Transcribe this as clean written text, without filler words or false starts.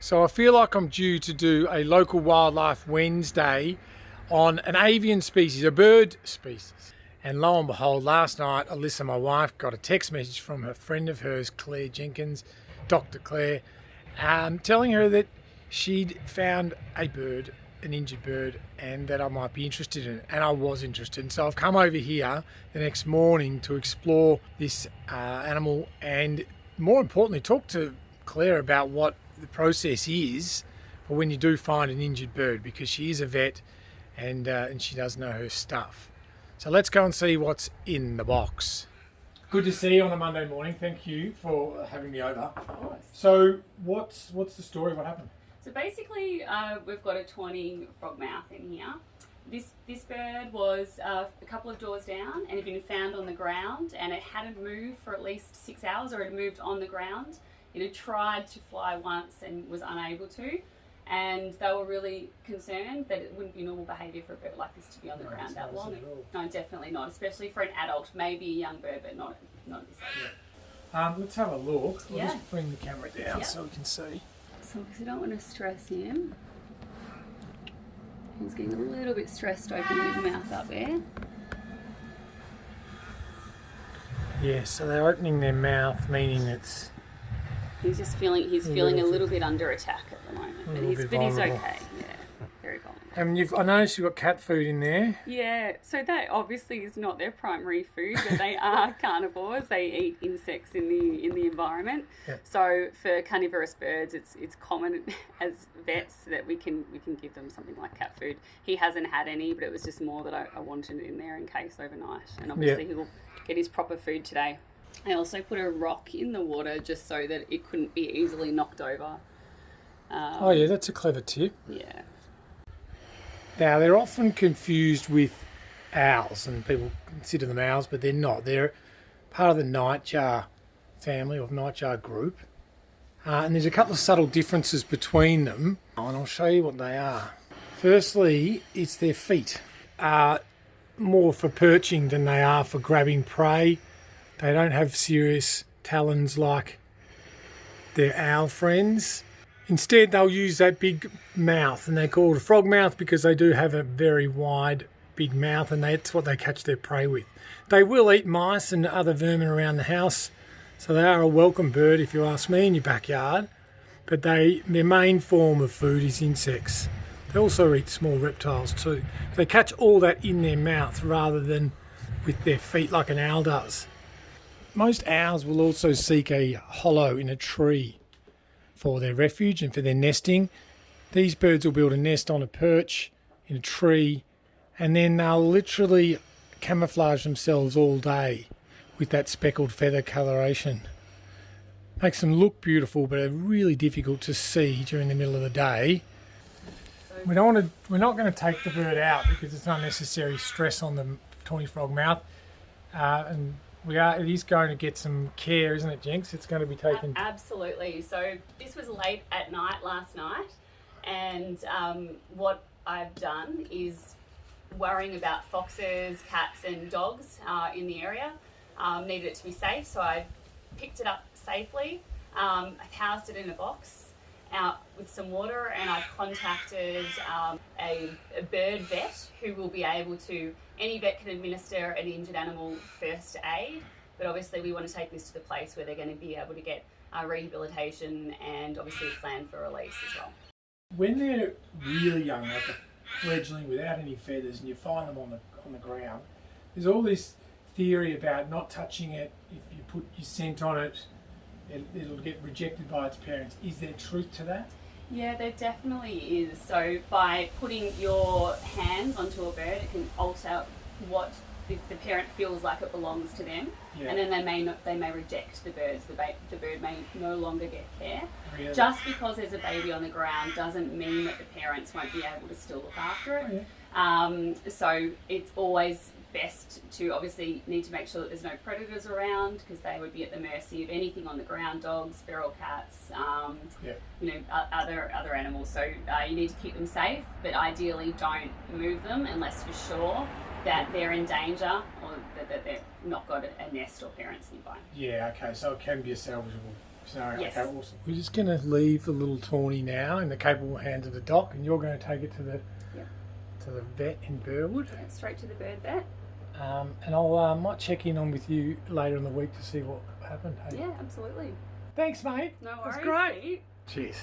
So I feel like I'm due to do a local wildlife Wednesday on an avian species, a bird species. And lo and behold, last night, Alyssa, my wife, got a text message from a friend of hers, Claire Jenkins, Dr Claire, telling her that she'd found a bird, an injured bird, and that I might be interested in it. And I was interested. And so I've come over here the next morning to explore this animal and, more importantly, talk to Claire about what the process is for when you do find an injured bird, because she is a vet and she does know her stuff. So let's go and see what's in the box. Good to see you on a Monday morning. Thank you for having me over. Of course. So what's the story? What happened? So basically, we've got a Tawny Frog Mouth in here. This bird was a couple of doors down and had been found on the ground, and it hadn't moved for at least 6 hours, or it had moved on the ground. It had tried to fly once and was unable to, and they were really concerned that it wouldn't be normal behaviour for a bird like this to be on the ground that long. No, definitely not, especially for an adult, maybe a young bird, but not at this age. Yeah. Let's have a look. I'll Yeah. just bring the camera down so we can see. So because I don't want to stress him, he's getting a little bit stressed opening his mouth up there. Yeah, so they're opening their mouth, meaning it's... He's feeling a little bit under attack at the moment, but he's vulnerable. okay. Yeah, very vulnerable. And I noticed you've got cat food in there. Yeah, so that obviously is not their primary food, but they are carnivores. They eat insects in the environment. Yep. So for carnivorous birds, it's common as vets that we can give them something like cat food. He hasn't had any, but it was just more that I wanted in there in case overnight, and obviously he'll get his proper food today. I also put a rock in the water just so that it couldn't be easily knocked over. Oh yeah, that's a clever tip. Yeah. Now, they're often confused with owls, and people consider them owls, but they're not. They're part of the nightjar family, or nightjar group. And there's a couple of subtle differences between them, and I'll show you what they are. Firstly, it's their feet. More for perching than they are for grabbing prey. They don't have serious talons like their owl friends. Instead, they'll use that big mouth, and they're called a frog mouth because they do have a very wide, big mouth, and that's what they catch their prey with. They will eat mice and other vermin around the house, so they are a welcome bird, if you ask me, in your backyard. But their main form of food is insects. They also eat small reptiles too. They catch all that in their mouth rather than with their feet like an owl does. Most owls will also seek a hollow in a tree for their refuge and for their nesting. These birds will build a nest on a perch in a tree, and then they'll literally camouflage themselves all day with that speckled feather coloration. Makes them look beautiful, but are really difficult to see during the middle of the day. We're not going to take the bird out because it's unnecessary stress on the Tawny Frog Mouth, and it is going to get some care, isn't it, Jenks? It's going to be taken... Absolutely. So this was late at night last night, and what I've done is worrying about foxes, cats and dogs in the area. Needed it to be safe, so I picked it up safely. I've housed it in a box out with some water, and I've contacted a bird vet who will be able to... Any vet can administer an injured animal first aid, but obviously we want to take this to the place where they're going to be able to get rehabilitation and obviously a plan for release as well. When they're really young, like a fledgling without any feathers, and you find them on the ground, there's all this theory about not touching it. If you put your scent on it, it'll get rejected by its parents. Is there truth to that? Yeah, there definitely is. So by putting your hands onto a bird, it can alter what the parent feels like it belongs to them, and then they may reject the birds. The bird may no longer get care. Really? Just because there's a baby on the ground doesn't mean that the parents won't be able to still look after it. So it's always best to obviously need to make sure that there's no predators around, because they would be at the mercy of anything on the ground, dogs, feral cats, other animals. So you need to keep them safe, but ideally don't move them unless you're sure that they're in danger or that they've not got a nest or parents nearby. Yeah, okay, so it can be a salvageable So, Yes. okay, awesome. We're just going to leave the little Tawny now in the capable hands of the doc, and you're going to take it to the vet in Burwood. Yeah, straight to the bird vet. And I'll might check in on with you later in the week to see what happened. Hey? Yeah, absolutely. Thanks, mate. No worries. That's great. Pete. Cheers.